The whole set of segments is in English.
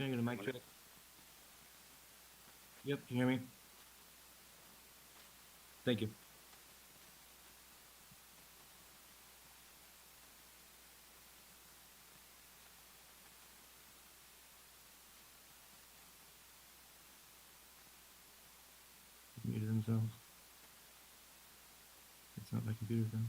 Can I get a mic check? Yep, can you hear me? Thank you. Muted themselves. It's not my computer then.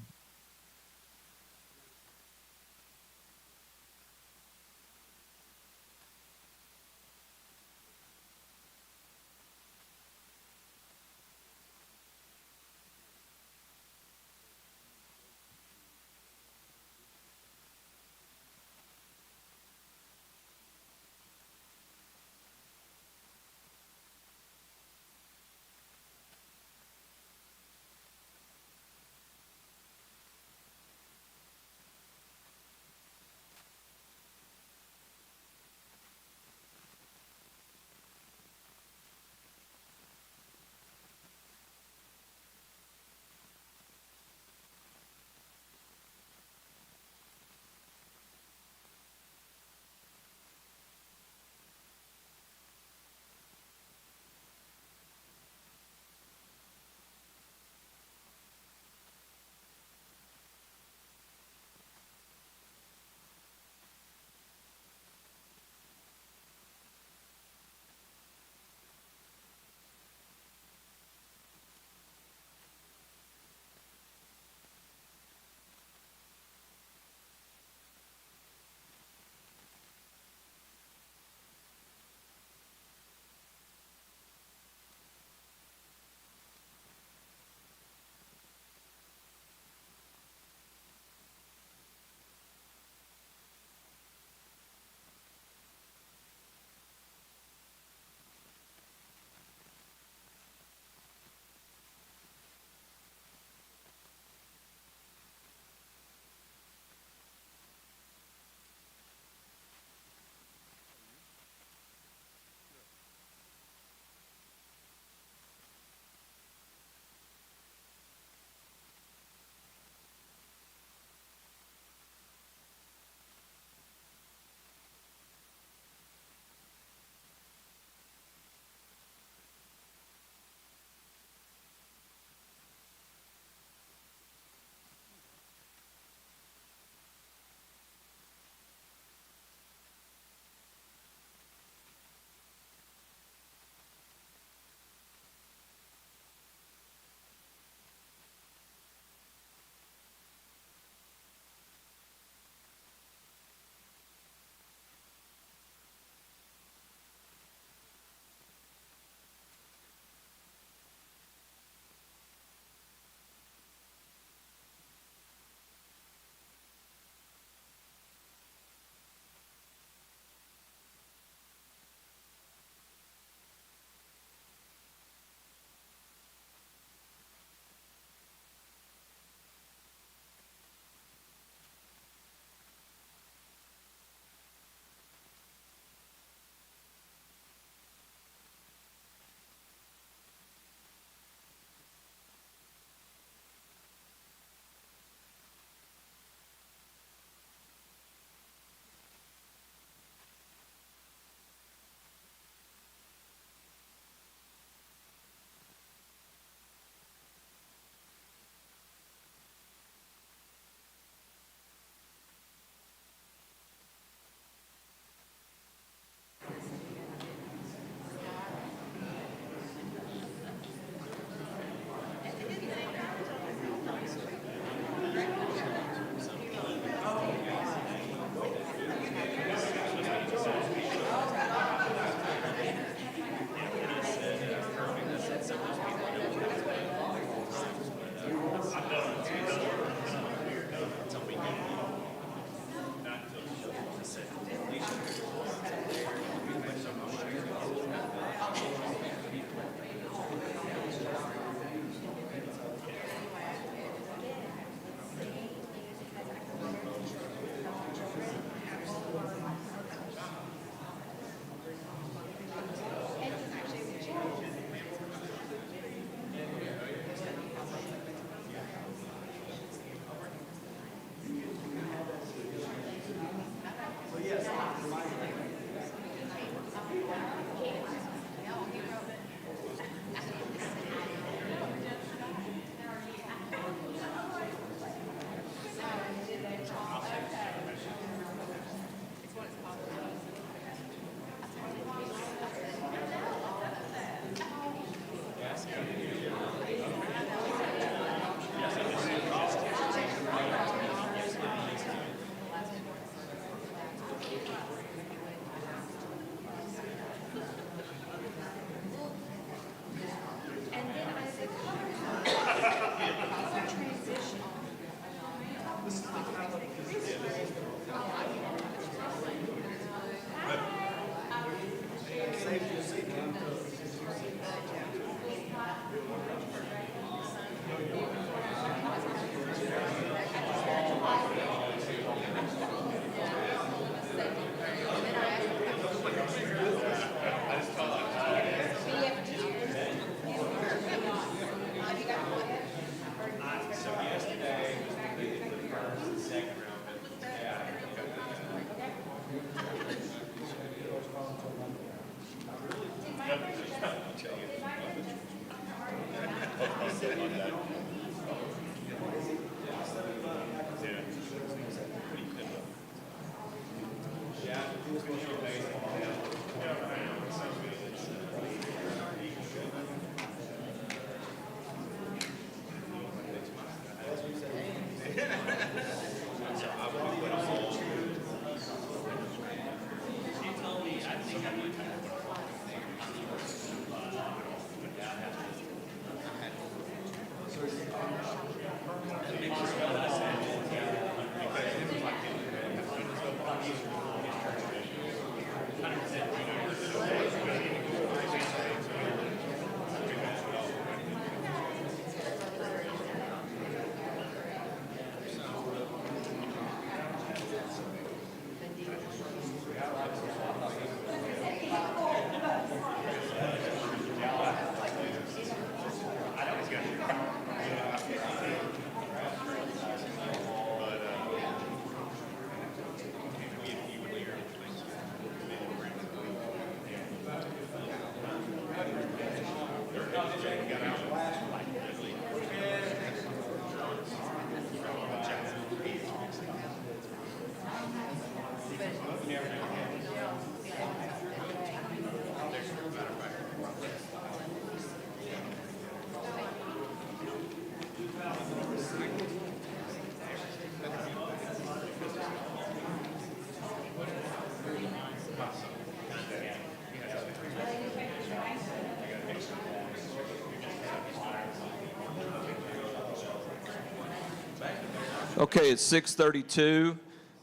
Okay, it's 6:32.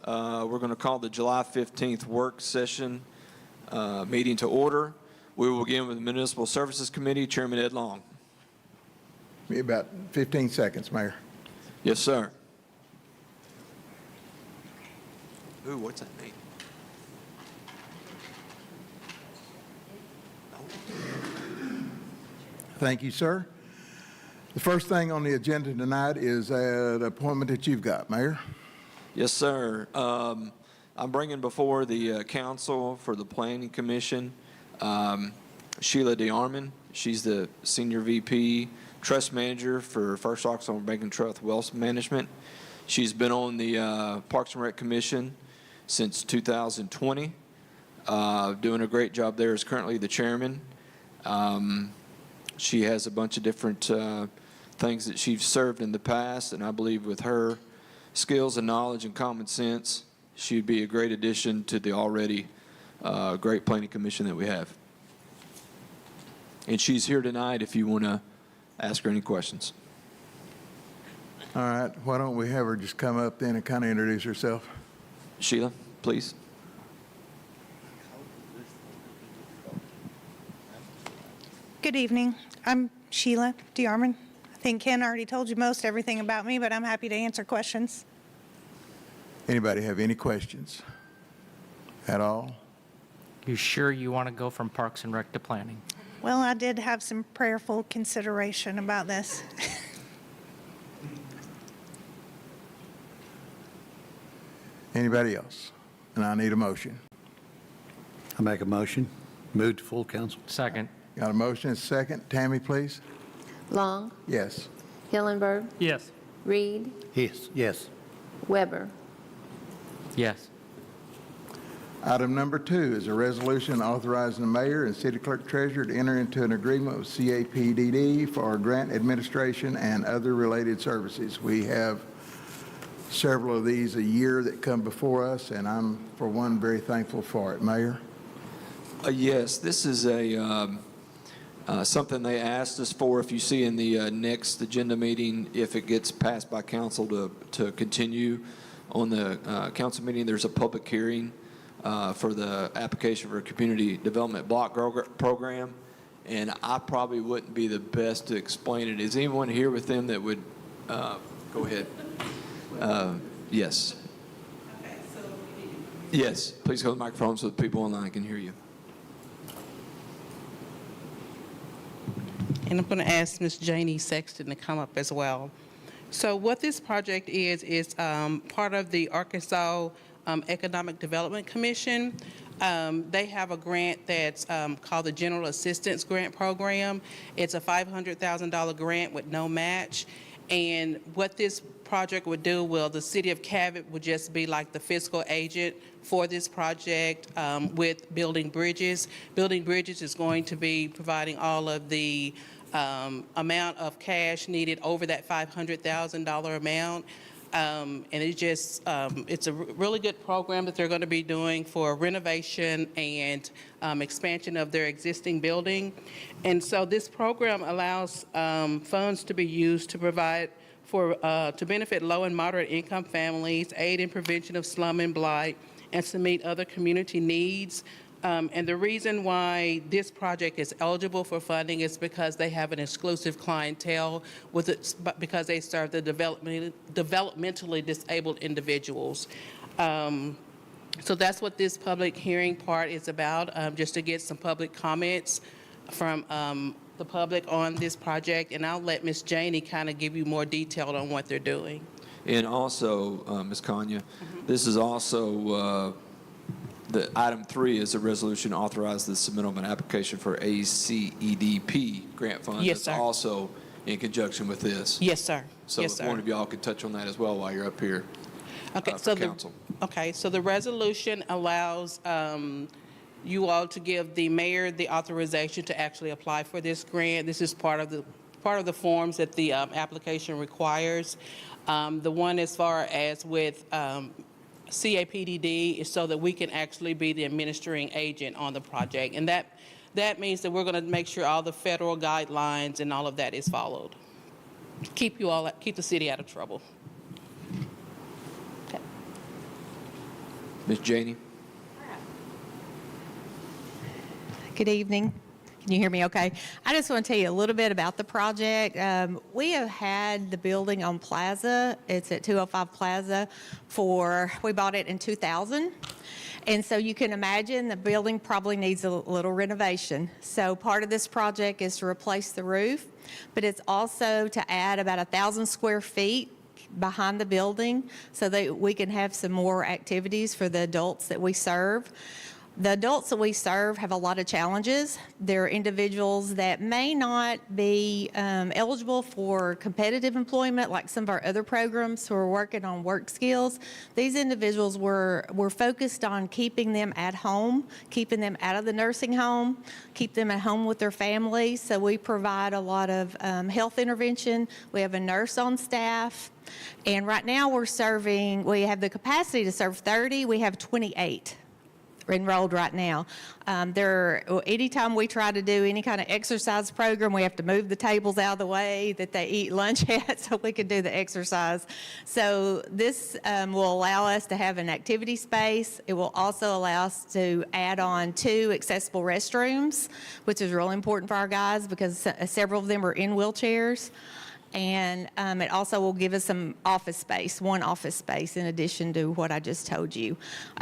We're going to call the July 15th work session meeting to order. We will begin with the Municipal Services Committee, Chairman Ed Long. Be about 15 seconds, Mayor. Yes, sir. Ooh, what's that mean? Thank you, sir. The first thing on the agenda tonight is an appointment that you've got, Mayor. Yes, sir. I'm bringing before the council for the Planning Commission Sheila DeArmond. She's the Senior VP Trust Manager for First Oklahoma Bank and Trust Wealth Management. She's been on the Parks and Rec Commission since 2020, doing a great job there. Is currently the chairman. She has a bunch of different things that she's served in the past, and I believe with her skills and knowledge and common sense, she'd be a great addition to the already great planning commission that we have. And she's here tonight if you want to ask her any questions. All right, why don't we have her just come up then and kind of introduce herself? Sheila, please. Good evening. I'm Sheila DeArmond. I think Ken already told you most everything about me, but I'm happy to answer questions. Anybody have any questions at all? You sure you want to go from Parks and Rec to planning? Well, I did have some prayerful consideration about this. Anybody else? And I need a motion. I make a motion. Move to full council. Second. Got a motion and a second. Tammy, please. Long, Yes. Hillenberg, Yes. Reed, Yes. Yes. Weber. Yes. Item number 2 is a resolution authorizing the mayor and city clerk treasurer to enter into an agreement with CAPDD for grant administration and other related services. We have several of these a year that come before us, and I'm, for one, very thankful for it. Mayor? Yes, this is a something they asked us for. If you see in the next agenda meeting, if it gets passed by council to continue on the council meeting, there's a public hearing for the application for a community development block program, and I probably wouldn't be the best to explain it. Is anyone here with them that would go ahead? Yes. Yes, please go to the microphone so the people online can hear you. And I'm going to ask Ms. Janie Sexton to come up as well. So what this project is part of the Arkansas Economic Development Commission. They have a grant that's called the General Assistance Grant Program. It's a $500,000 grant with no match. And what this project would do, well, the city of Cabot would just be like the fiscal agent for this project with Building Bridges. Building Bridges is going to be providing all of the amount of cash needed over that $500,000 amount. And it's a really good program that they're going to be doing for renovation and expansion of their existing building. And so this program allows funds to be used to provide to benefit low and moderate income families, aid in prevention of slum and blight, and to meet other community needs. And the reason why this project is eligible for funding is because they have an exclusive clientele because they serve the developmentally disabled individuals. So that's what this public hearing part is about, just to get some public comments from the public on this project. And I'll let Ms. Janey kind of give you more detail on what they're doing. And also, Ms. Kanya, this is also, the item 3 is a resolution authorizing the submittal of an application for ACEDP grant funds. Yes, sir. It's also in conjunction with this. Yes, sir. So Yes, if sir. one of y'all could touch on that as well while you're up here Okay, for council. So the resolution allows you all to give the mayor the authorization to actually apply for this grant. This is part of the forms that the application requires. The one as far as with CAPDD is so that we can actually be the administering agent on the project. And that means that we're going to make sure all the federal guidelines and all of that is followed. Keep the city out of trouble. Okay. Ms. Janey? Good evening. Can you hear me okay? I just want to tell you a little bit about the project. We have had the building on Plaza. It's at 205 Plaza we bought it in 2000. And so you can imagine the building probably needs a little renovation. So part of this project is to replace the roof, but it's also to add about 1,000 square feet behind the building so that we can have some more activities for the adults that we serve. The adults that we serve have a lot of challenges. They're individuals that may not be eligible for competitive employment like some of our other programs who are working on work skills. These individuals we're focused on keeping them at home, keeping them out of the nursing home, keep them at home with their families. So we provide a lot of health intervention. We have a nurse on staff. And right now we have the capacity to serve 30. We have 28. Enrolled right now. Anytime we try to do any kind of exercise program, we have to move the tables out of the way that they eat lunch at so we can do the exercise. So this will allow us to have an activity space. It will also allow us to add on 2 accessible restrooms, which is really important for our guys because several of them are in wheelchairs. And it also will give us some office space, 1 office space in addition to what I just told you.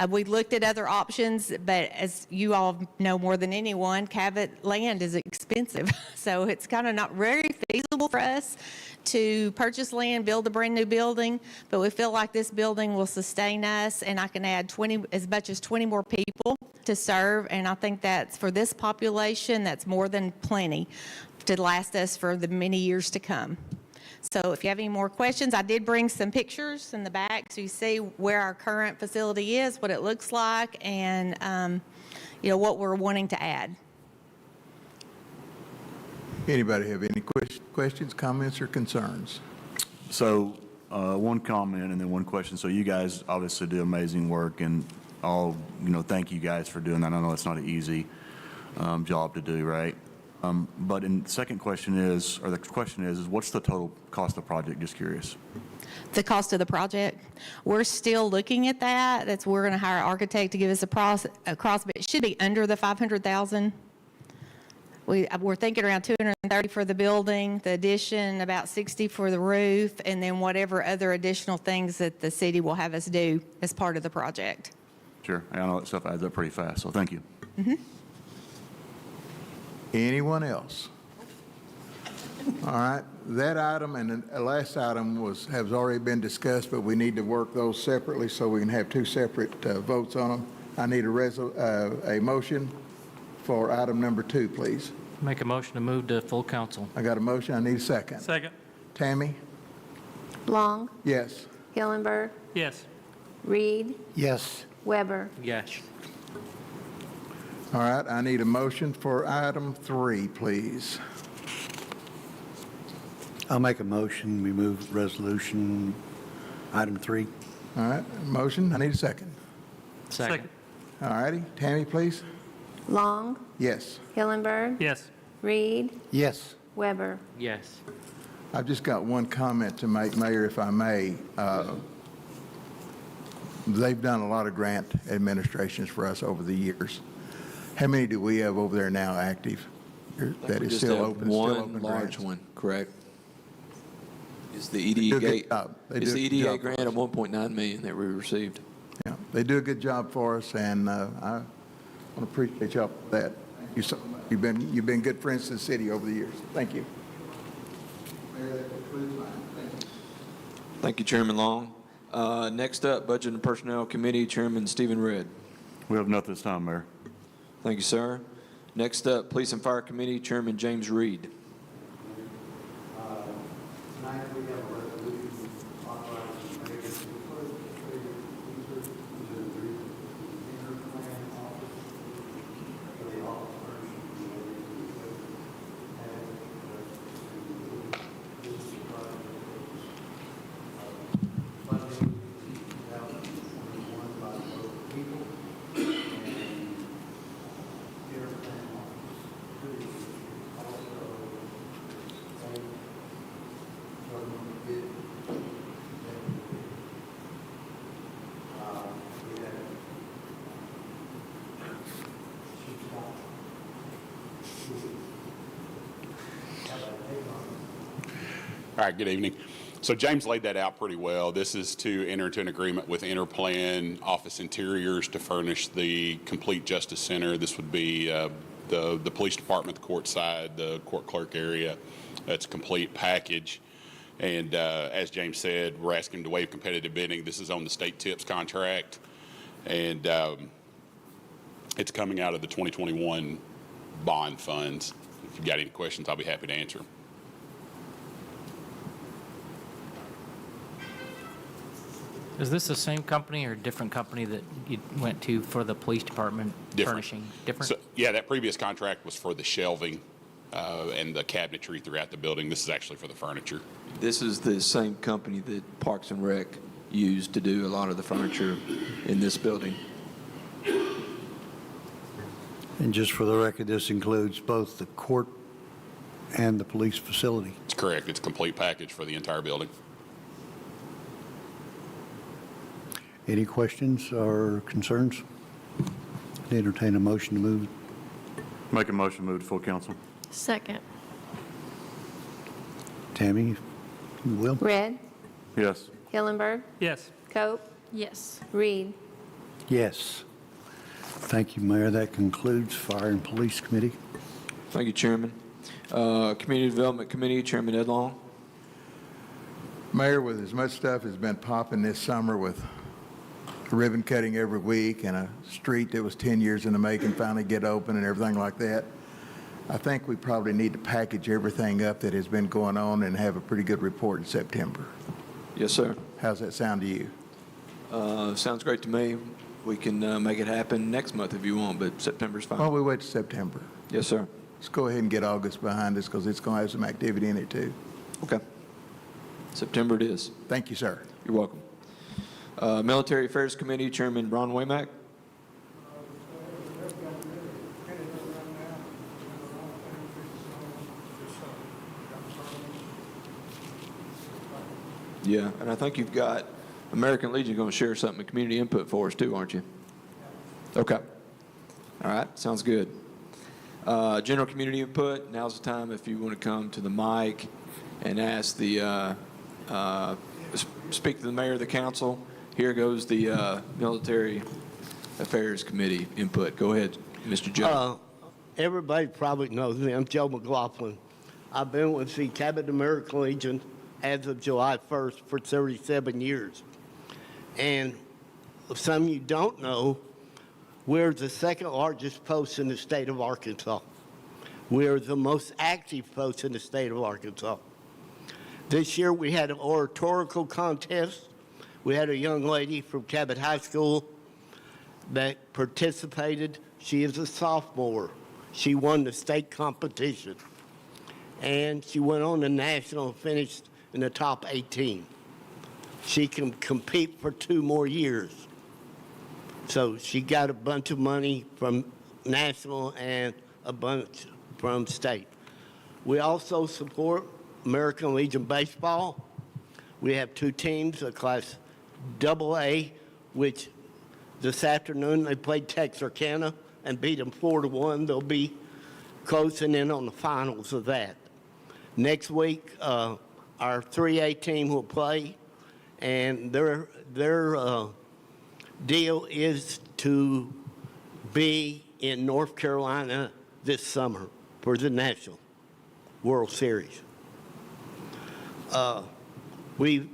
We looked at other options, but as you all know more than anyone, Cabot land is expensive. So it's kind of not very feasible for us to purchase land, build a brand new building, but we feel like this building will sustain us and I can add as much as 20 more people to serve. And I think that's for this population, that's more than plenty to last us for the many years to come. So if you have any more questions, I did bring some pictures in the back so you see where our current facility is, what it looks like, and what we're wanting to add. Anybody have any questions, comments, or concerns? So one comment and then one question. So you guys obviously do amazing work, and thank you guys for doing that. I know it's not an easy job to do, right? But the second question is, what's the total cost of the project? Just curious. The cost of the project, we're still looking at that. We're going to hire an architect to give us a cost, but it should be under the $500,000. We're thinking around $230 for the building, the addition, about $60 for the roof, and then whatever other additional things that the city will have us do as part of the project. Sure. I know that stuff adds up pretty fast, so thank you. Mm-hmm. Anyone else? All right, that item and the last item has already been discussed, but we need to work those separately so we can have 2 separate votes on them. I need a motion for item number 2, please. Make a motion to move to full council. I got a motion, I need a second. Second. Tammy? Long, Yes. Hillenberg, Yes. Reed, Yes. Weber. Yes. All right, I need a motion for item 3, please. I'll make a motion. We move resolution item 3. All right, motion, I need a second. Second. All righty, Tammy, please. Long, Yes. Hillenberg, Yes. Reed, Yes. Weber. Yes. I've just got one comment to make, Mayor, if I may. They've done a lot of grant administrations for us over the years. How many do we have over there now active that We is just still have open? Still one open large grants? one, correct? It's the do EDA a good job. They It's do a the good EDA job for grant us. of 1.9 million that we received. Yeah, they do a good job for us, and I want to appreciate y'all for that. Thank you so much. You've been good friends to the city over the years. Thank you. Mayor, that concludes mine. Thank you. Thank you, Chairman Long. Next up, Budget and Personnel Committee, Chairman Stephen Redd. We have nothing this time, Mayor. Thank you, sir. Next up, Police and Fire Committee, Chairman James Reed. Tonight, we have a resolution authorizing the mayor to close the interplan office for the office funding 2021 by local people and interplan office also government bid. We had All right, good evening. So James laid that out pretty well. This is to enter into an agreement with Interplan Office Interiors to furnish the complete Justice Center. This would be the police department, the court side, the court clerk area. It's a complete package. And as James said, we're asking to waive competitive bidding. This is on the state TIPS contract. And it's coming out of the 2021 bond funds. If you've got any questions, I'll be happy to answer. Is this the same company or a different company that you went to for the police department Different. furnishing? Different? So, yeah, that previous contract was for the shelving and the cabinetry throughout the building. This is actually for the furniture. This is the same company that Parks and Rec used to do a lot of the furniture in this building. And just for the record, this includes both the court and the police facility. It's correct. It's a complete package for the entire building. Any questions or concerns? I'd entertain a motion to move. Make a motion, move to full council. Second. Tammy, you will? Red, Yes. Hillenberg, Yes. Cope. Yes. Reed. Yes. Thank you, Mayor. That concludes Fire and Police Committee. Thank you, Chairman. Community Development Committee, Chairman Ed Long. Mayor, with as much stuff has been popping this summer with ribbon cutting every week and a street that was 10 years in the making finally get open and everything like that, I think we probably need to package everything up that has been going on and have a pretty good report in September. Yes, sir. How's that sound to you? Sounds great to me. We can make it happen next month if you want, but September's fine. Well, we wait till September. Yes, sir. Let's go ahead and get August behind us because it's going to have some activity in it too. Okay. September it is. Thank you, sir. You're welcome. Military Affairs Committee, Chairman Ron Waymack. Yeah, and I think you've got American Legion going to share something with community input for us too, aren't you? Okay. All right, sounds good. General community input, now's the time if you want to come to the mic and ask the, speak to the mayor of the council. Here goes the Military Affairs Committee input. Go ahead, Mr. Joe. Everybody probably knows me. I'm Joe McLaughlin. I've been with the Cabot American Legion as of July 1st for 37 years. And if some of you don't know, We're the second largest post in the state of Arkansas. We're the most active post in the state of Arkansas. This year we had an oratorical contest. We had a young lady from Cabot High School that participated. She is a sophomore. She won the state competition. And she went on to national and finished in the top 18. She can compete for 2 more years. So she got a bunch of money from national and a bunch from state. We also support American Legion Baseball. We have 2 teams, a class AA, which this afternoon they played Texarkana and beat them 4-1. They'll be closing in on the finals of that. Next week, our 3A team will play, and their deal is to be in North Carolina this summer for the National World Series. We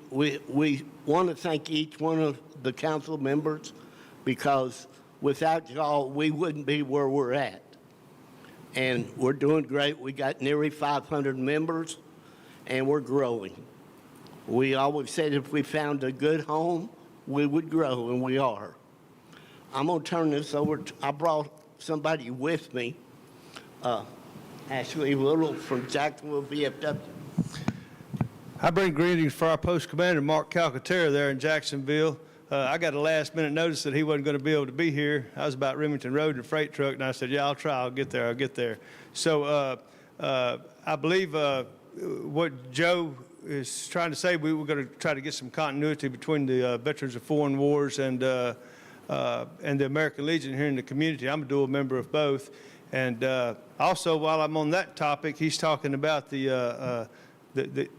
want to thank each one of the council members, because without y'all, we wouldn't be where we're at. And we're doing great. We got nearly 500 members, and we're growing. We always said if we found a good home, we would grow, and we are. I'm going to turn this over. I brought somebody with me, Ashley Little from Jacksonville, VFW. I bring greetings for our post commander, Mark Calcaterra, there in Jacksonville. I got a last-minute notice that he wasn't going to be able to be here. I was about Remington Road in a freight truck, and I said, yeah, I'll try. I'll get there. So I believe what Joe is trying to say, we were going to try to get some continuity between the Veterans of Foreign Wars and the American Legion here in the community. I'm a dual member of both. And also, while I'm on that topic, he's talking about the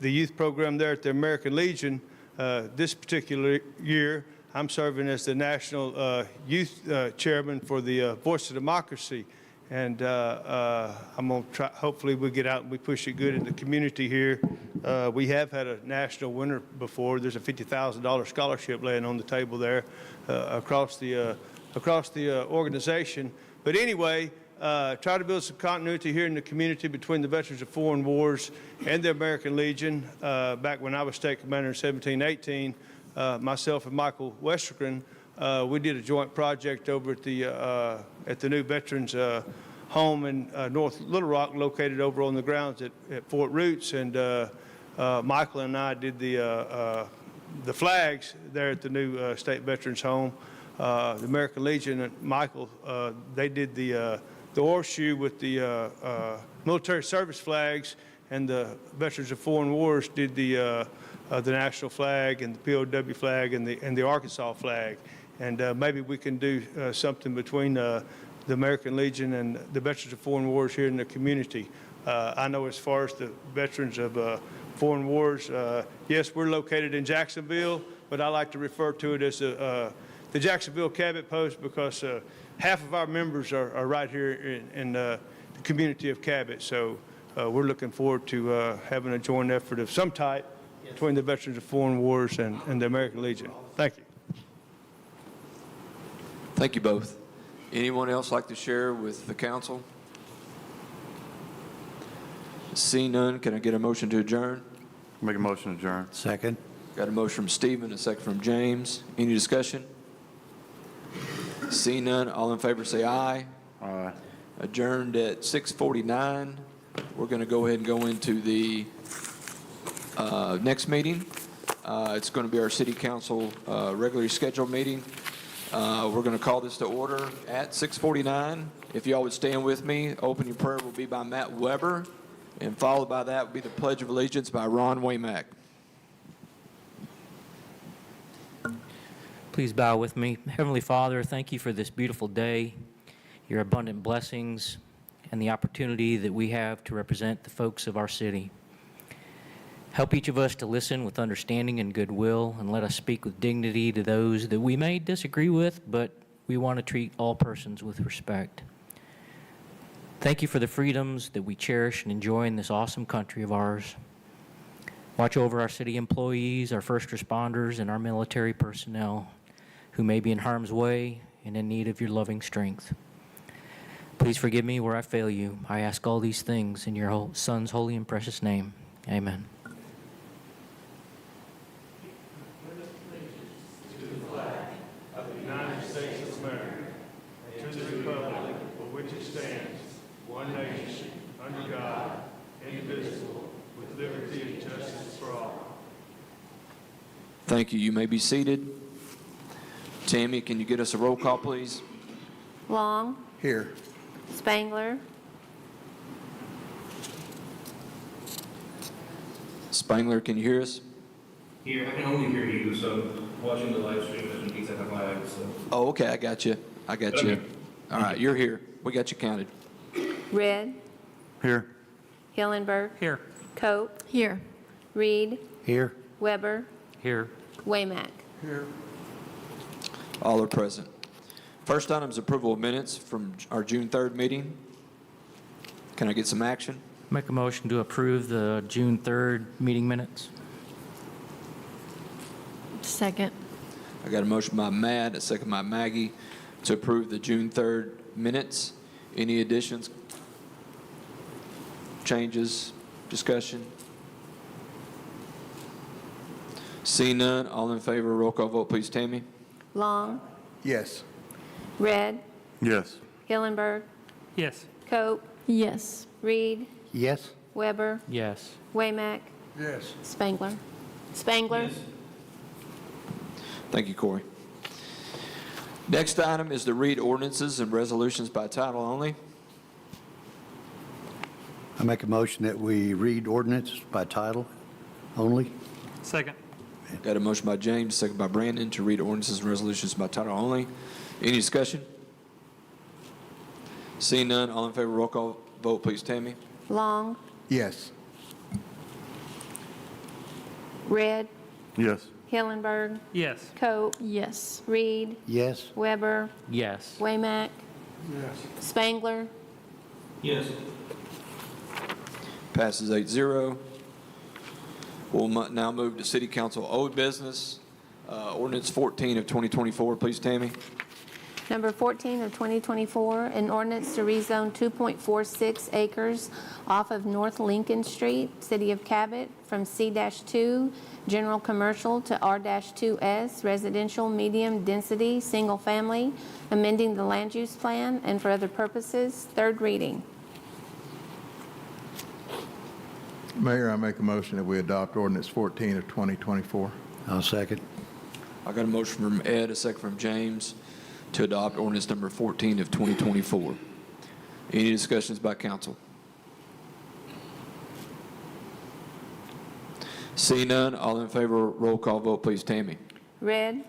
youth program there at the American Legion. This particular year, I'm serving as the National Youth Chairman for the Voice of Democracy. And I'm going to try, hopefully we get out and we push it good in the community here. We have had a national winner before. There's a $50,000 scholarship laying on the table there across the organization. But anyway, try to build some continuity here in the community between the Veterans of Foreign Wars and the American Legion. Back when I was state commander in 1718, myself and Michael Westergren, we did a joint project over at the new Veterans home in North Little Rock, located over on the grounds at Fort Roots. And Michael and I did the flags there at the new state Veterans home. The American Legion and Michael, they did the horseshoe with the military service flags, and the Veterans of Foreign Wars did the national flag and the POW flag and the Arkansas flag. And maybe we can do something between the American Legion and the Veterans of Foreign Wars here in the community. I know as far as the Veterans of Foreign Wars, yes, we're located in Jacksonville, but I like to refer to it as the Jacksonville Cabot Post, because half of our members are right here in the community of Cabot. So we're looking forward to having a joint effort of some type between the Veterans of Foreign Wars and the American Legion. Thank you. Thank you both. Anyone else like to share with the council? Seeing none, can I get a motion to adjourn? Make a motion to adjourn. Second. Got a motion from Stephen, a second from James. Any discussion? Seeing none, all in favor say aye. Aye. Adjourned at 6:49. We're going to go ahead and go into the next meeting. It's going to be our city council regularly scheduled meeting. We're going to call this to order at 6:49. If y'all would stand with me, opening prayer will be by Matt Weber, and followed by that will be the Pledge of Allegiance by Ron Waymack. Please bow with me. Heavenly Father, thank you for this beautiful day, your abundant blessings, and the opportunity that we have to represent the folks of our city. Help each of us to listen with understanding and goodwill, and let us speak with dignity to those that we may disagree with, but we want to treat all persons with respect. Thank you for the freedoms that we cherish and enjoy in this awesome country of ours. Watch over our city employees, our first responders, and our military personnel who may be in harm's way and in need of your loving strength. Please forgive me where I fail you. I ask all these things in your Son's holy and precious name. Amen. United States of America, and to the republic for which it stands, one nation, under God, indivisible, with liberty and justice for all. Thank you. You may be seated. Tammy, can you get us a roll call, please? Long, Here. Spangler, Spangler, can you hear us? Here, I can only hear you, so watching the live stream doesn't mean I have my eyes, so. Oh, okay, I got you. I got you. All right, you're here. We got you counted. Red, Here. Hillenberg, Here. Cope, Here. Reed, Here. Weber, Here. Waymack. All are present. First item is approval of minutes from our June 3rd meeting. Can I get some action? Make a motion to approve the June 3rd meeting minutes. Second. I got a motion by Matt, a second by Maggie, to approve the June 3rd minutes. Any additions, changes, discussion? See none, all in favor, roll call vote, please, Tammy. Long, Yes. Red, Yes. Hillenberg, Yes. Cope, Yes. Reed, Yes. Weber, Yes. Waymack, Yes. Spangler. Spangler? Thank you, Corey. Next item is to read ordinances and resolutions by title only. I make a motion that we read ordinance by title only. Second. Got a motion by James, second by Brandon, to read ordinances and resolutions by title only. Any discussion? Seeing none, all in favor, roll call vote, please, Tammy. Long, Yes. Red, Yes. Hillenberg, Yes. Cope, Yes. Reed, Yes. Weber, Yes. Waymack, Spangler. Yes. Passes 8-0. We'll now move to City Council old business. Ordinance 14 of 2024, please, Tammy. Number 14 of 2024, an ordinance to rezone 2.46 acres off of North Lincoln Street, City of Cabot, from C-2 General Commercial to R-2S Residential Medium Density Single Family, amending the land use plan and for other purposes. Third reading. Mayor, I make a motion that we adopt ordinance 14 of 2024. I'll second. I got a motion from Ed, a second from James, to adopt ordinance number 14 of 2024. Any discussions by council? See none, all in favor, roll call vote, please, Tammy. Red,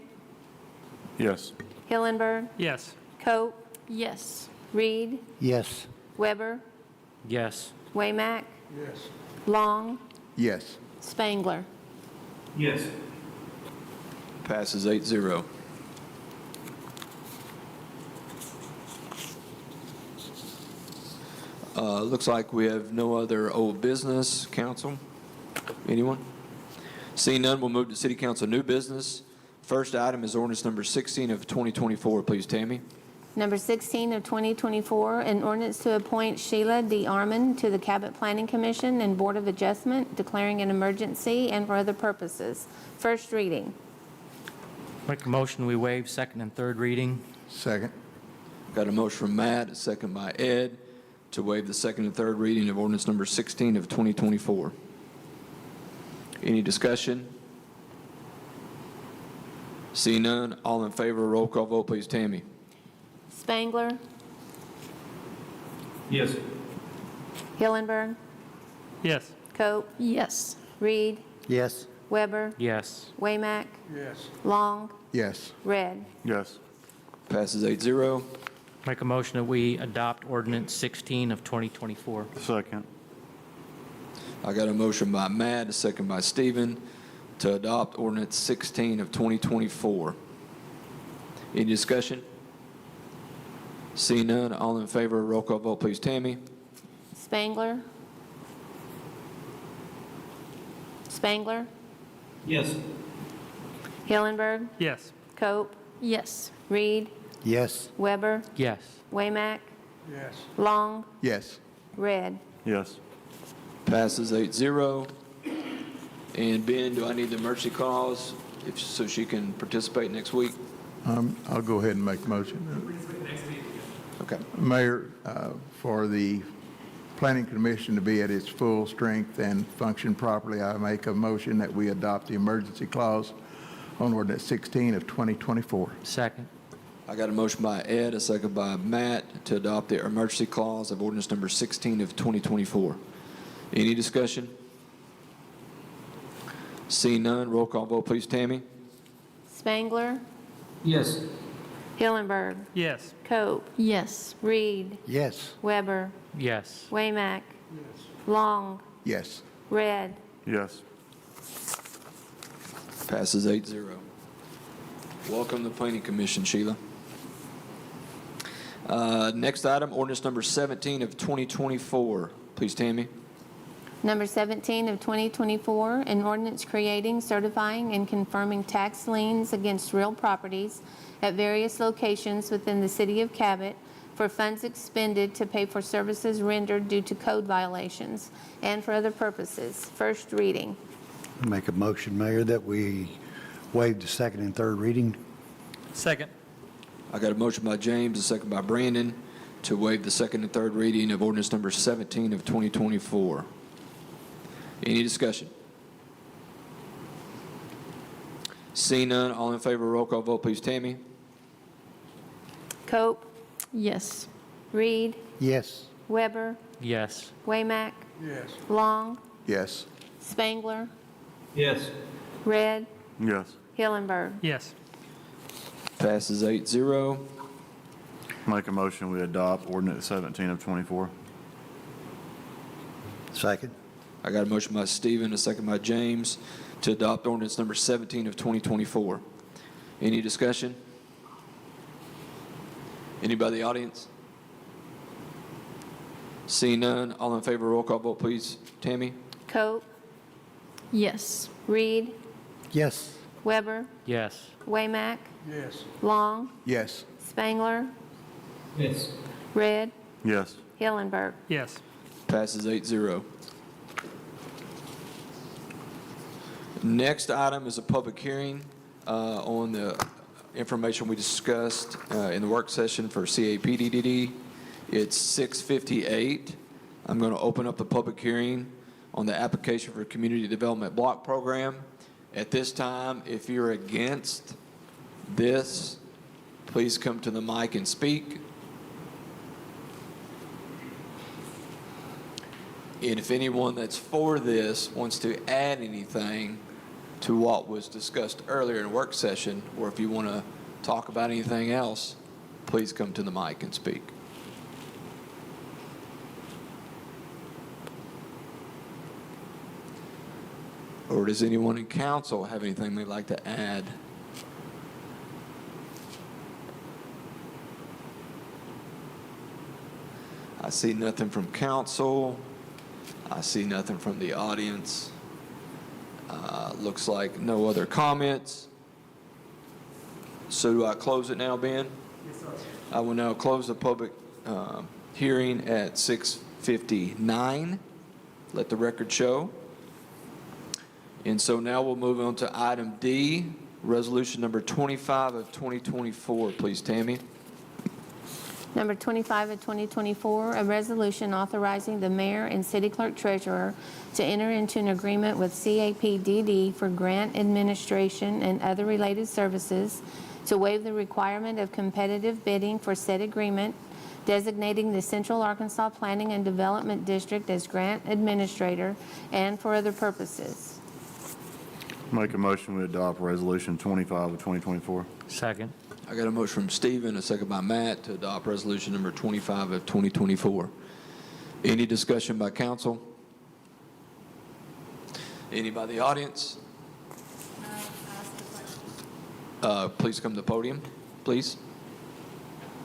Yes. Hillenberg, Yes. Cope, Yes. Reed, Yes. Weber, Yes. Waymack, Yes. Long, Yes. Spangler. Yes. Passes 8-0. Looks like we have no other old business, council. Anyone? Seeing none, we'll move to City Council new business. First item is ordinance number 16 of 2024. Please, Tammy. Number 16 of 2024, an ordinance to appoint Sheila D. Armon to the Cabot Planning Commission and Board of Adjustment, declaring an emergency and for other purposes. First reading. Make a motion, we waive second and third reading. Second. Got a motion from Matt, a second by Ed, to waive the second and third reading of ordinance number 16 of 2024. Any discussion? See none, all in favor, roll call vote, please, Tammy. Spangler, Yes. Hillenberg, Yes. Cope, Yes. Reed, Yes. Weber, Yes. Waymack, Yes. Long, Yes. Red. Yes. Passes 8-0. Make a motion that we adopt ordinance 16 of 2024. Second. I got a motion by Matt, a second by Stephen, to adopt ordinance 16 of 2024. Any discussion? See none, all in favor, roll call vote, please, Tammy. Spangler, Spangler, Yes. Hillenberg, Yes. Cope, Yes. Reed, Yes. Weber, Yes. Waymack, Yes. Long, Yes. Red. Yes. Passes 8-0. And Ben, do I need the emergency clause so she can participate next week? I'll go ahead and make the motion. Okay. Mayor, for the Planning Commission to be at its full strength and function properly, I make a motion that we adopt the emergency clause on ordinance 16 of 2024. Second. I got a motion by Ed, a second by Matt to adopt the emergency clause of ordinance number 16 of 2024. Any discussion? Seeing none, roll call vote, please, Tammy. Spangler, Yes. Hillenberg, Yes. Cope, Yes. Reed, Yes. Weber, Yes. Waymack, Long, Yes. Red. Yes. Passes 8-0. Welcome to the Planning Commission, Sheila. Next item, ordinance number 17 of 2024. Please, Tammy. Number 17 of 2024, an ordinance creating, certifying, and confirming tax liens against real properties at various locations within the city of Cabot for funds expended to pay for services rendered due to code violations and for other purposes. First reading. Make a motion, Mayor, that we waive the second and third reading. Second. I got a motion by James, a second by Brandon to waive the second and third reading of ordinance number 17 of 2024. Any discussion? Seeing none, all in favor, roll call vote, please, Tammy. Cope, Yes. Reed, Yes. Weber, Yes. Waymack, Yes. Long, Yes. Spangler, Yes. Red, Yes. Hillenberg. Yes. Passes 8-0. Make a motion, we adopt ordinance 17 of 24. Second. I got a motion by Stephen, a second by James to adopt ordinance number 17 of 2024. Any discussion? Anybody in the audience? Seeing none, all in favor, roll call vote, please. Tammy? Cope, Yes. Reed, Yes. Weber, Yes. Waymack, Yes. Long, Yes. Spangler, Yes. Red, Yes. Hillenberg. Yes. Passes 8-0. Next item is a public hearing on the information we discussed in the work session for CAPDDD. It's 6:58. I'm going to open up the public hearing on the application for Community Development Block Program. At this time, if you're against this, please come to the mic and speak. And if anyone that's for this wants to add anything to what was discussed earlier in the work session, or if you want to talk about anything else, please come to the mic and speak. Or does anyone in council have anything they'd like to add? I see nothing from council. I see nothing from the audience. Looks like no other comments. So do I close it now, Ben? Yes, sir. I will now close the public hearing at 6:59. Let the record show. And so now we'll move on to item D, resolution number 25 of 2024. Please, Tammy. Number 25 of 2024, a resolution authorizing the mayor and city clerk treasurer to enter into an agreement with CAPDD for grant administration and other related services, to waive the requirement of competitive bidding for said agreement, designating the Central Arkansas Planning and Development District as grant administrator, and for other purposes. Make a motion, we adopt resolution 25 of 2024. Second. I got a motion from Stephen, a second by Matt, to adopt resolution number 25 of 2024. Any discussion by council? Anybody in the audience? Please come to the podium, please.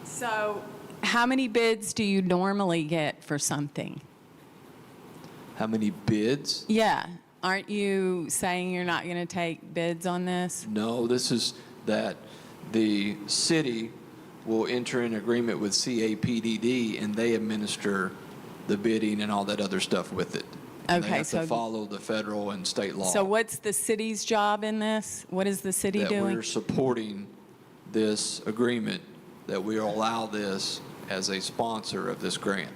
So, how many bids do you normally get for something? How many bids? Yeah. Aren't you saying you're not going to take bids on this? No, this is that the city will enter an agreement with CAPDD, and they administer the bidding and all that other stuff with it. And Okay, they have so- to follow the federal and state law. So what's the city's job in this? What is the city That doing? we're supporting this agreement, that we allow this as a sponsor of this grant.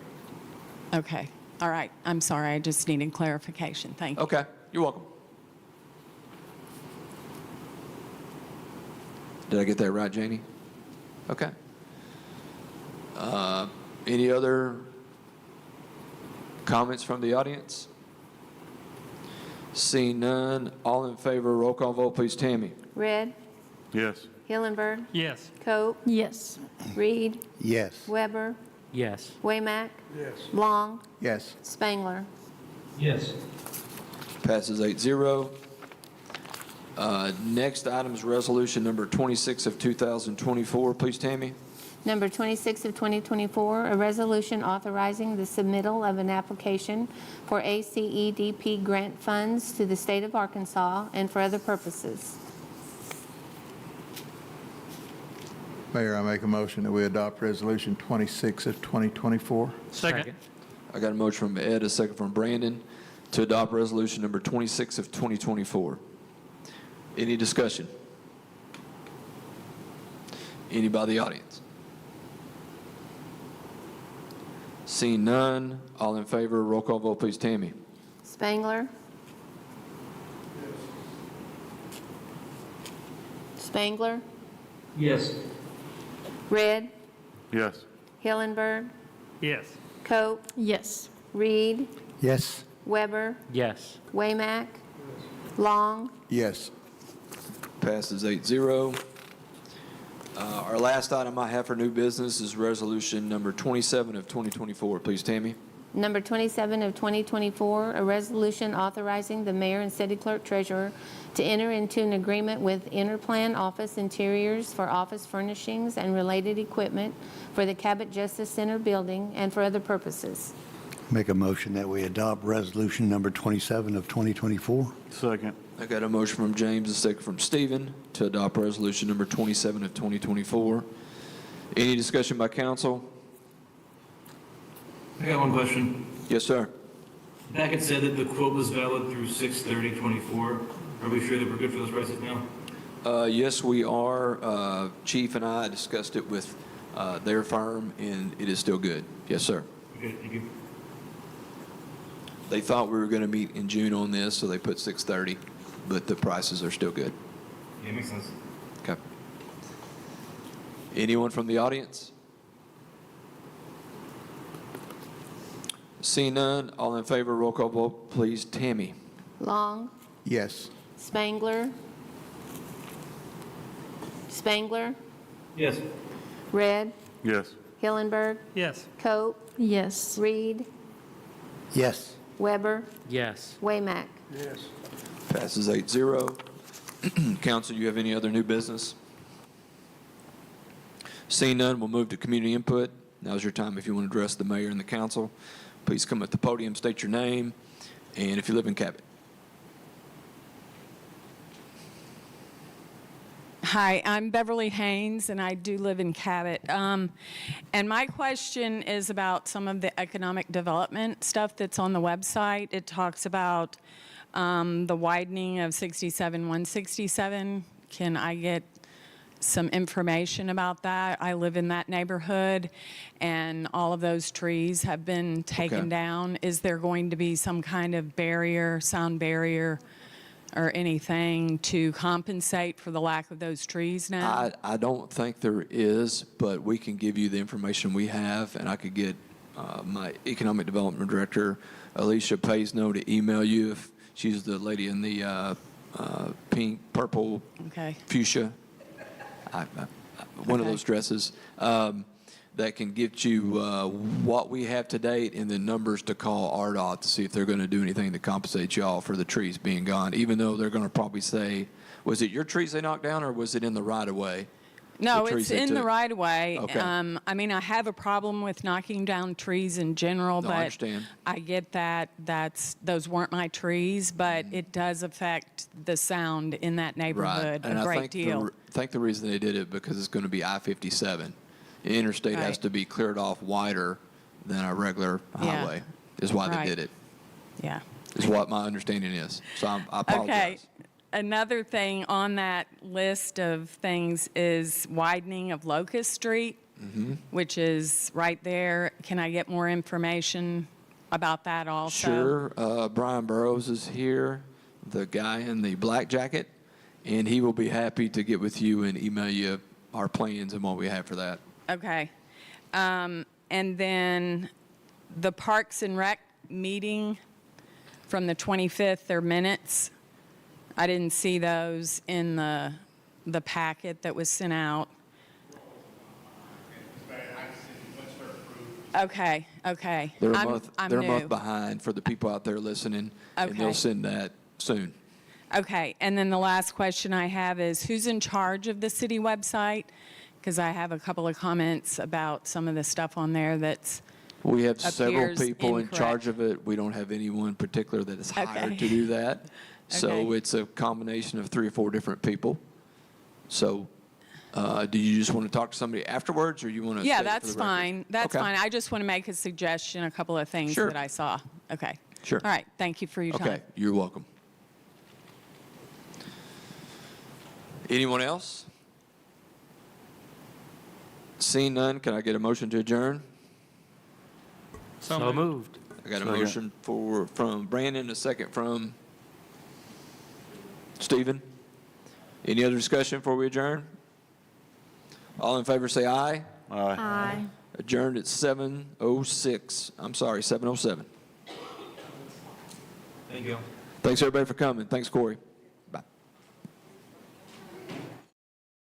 Okay, all right. I'm sorry, I just needed clarification. Thank you. Okay, you're welcome. Did I get that right, Janie? Okay. Any other comments from the audience? Seeing none, all in favor, roll call vote, please. Tammy? Red, Yes. Hillenberg, Yes. Coe, Yes. Reed, Yes. Weber, Yes. Waymack. Long, Yes. Spangler. Yes. Passes 8-0. Next item is resolution number 26 of 2024. Please, Tammy. Number 26 of 2024, a resolution authorizing the submittal of an application for ACEDP grant funds to the state of Arkansas and for other purposes. Mayor, I make a motion that we adopt Resolution 26 of 2024. Second. I got a motion from Ed, a second from Brandon, to adopt resolution number 26 of 2024. Any discussion? Any by the audience? Seeing none, all in favor, roll call vote, please. Tammy? Spangler. Spangler. Yes. Red, Yes. Hillenberg, Yes. Coe, Yes. Reed, Yes. Weber, Yes. Waymack. Long, Yes. Passes 8-0. Our last item I have for new business is resolution number 27 of 2024. Please, Tammy. Number 27 of 2024, a resolution authorizing the mayor and city clerk treasurer to enter into an agreement with Interplan Office Interiors for office furnishings and related equipment for the Cabot Justice Center building and for other purposes. Make a motion that we adopt resolution number 27 of 2024. Second. I got a motion from James, a second from Stephen, to adopt resolution number 27 of 2024. Any discussion by council? I got one question. Yes, sir. Back it said that the quote was valid through 6/30/24. Are we sure that we're good for those prices now? Yes, we are. Chief and I discussed it with their firm, and it is still good. Yes, sir. Okay, thank you. They thought we were going to meet in June on this, so they put 6/30, but the prices are still good. Yeah, makes sense. Okay. Anyone from the audience? Seeing none, all in favor, roll call vote, please. Tammy? Long, Yes. Spangler, Spangler, Yes. Red, Yes. Hillenberg, Yes. Coe, Yes. Reed, Yes. Weber, Yes. Waymack. Passes 8-0. Council, you have any other new business? Seeing none, we'll move to community input. Now's your time if you want to address the mayor and the council. Please come at the podium, state your name, and if you live in Cabot. Hi, I'm Beverly Haynes, and I do live in Cabot. And my question is about some of the economic development stuff that's on the website. It talks about the widening of 67-167. Can I get some information about that? I live in that neighborhood, and all of those trees have been taken Okay. down. Is there going to be some kind of barrier, sound barrier, or anything to compensate for the lack of those trees now? I don't think there is, but we can give you the information we have, and I could get my economic development director, Alicia Paisno, to email you if she's the lady in the pink, purple, Okay. fuchsia, one of Okay. those dresses, that can get you what we have to date and the numbers to call RDOT to see if they're going to do anything to compensate y'all for the trees being gone, even though they're going to probably say, was it your trees they knocked down or was it in the right-of-way? No, the trees it's they in the took? right of way. Okay. I mean, I have a problem with knocking down trees in general, No, I but understand. I get that those weren't my trees, but it does affect the sound in that neighborhood And a I great think deal. think the reason they did it because it's going to be I-57. The interstate has Right. to be cleared off wider than a regular Yeah. highway, is why they Right. did it, Yeah. is what my understanding is. So I Okay. apologize. Another thing on that list of things is widening of Locust Street, which is right there. Can I get more information about that also? Sure. Brian Burrows is here, the guy in the black jacket, and he will be happy to get with you and email you our plans and what we have for that. Okay. And then the Parks and Rec meeting from the 25th, their minutes. I didn't see those in the packet that was sent out. Okay, okay. They're a I'm month, they're a new. month behind for the people out there listening, and Okay. they'll send that soon. Okay, and then the last question I have is, who's in charge of the city website? Because I have a couple of comments about some of the stuff on there that's, We have several appears people in charge incorrect. of it. We don't have anyone particular that is hired Okay. to do that. So Okay. it's a combination of 3 or 4 different people. So do you just want to talk to somebody afterwards, or you want to? yeah, state it for that's the record? fine. That's Okay. fine. I just want to make a suggestion, a couple of things Sure. that I saw. Okay. Sure. All right, thank you for your time. Okay, you're welcome. Anyone else? Seeing none, can I get a motion to adjourn? So moved. I got a Second. motion from Brandon, a second from Stephen. Any other discussion before we adjourn? All in favor say aye. Aye. Adjourned at 7:06. I'm sorry, 7:07. Thank you. Thanks, everybody, for coming. Thanks, Corey.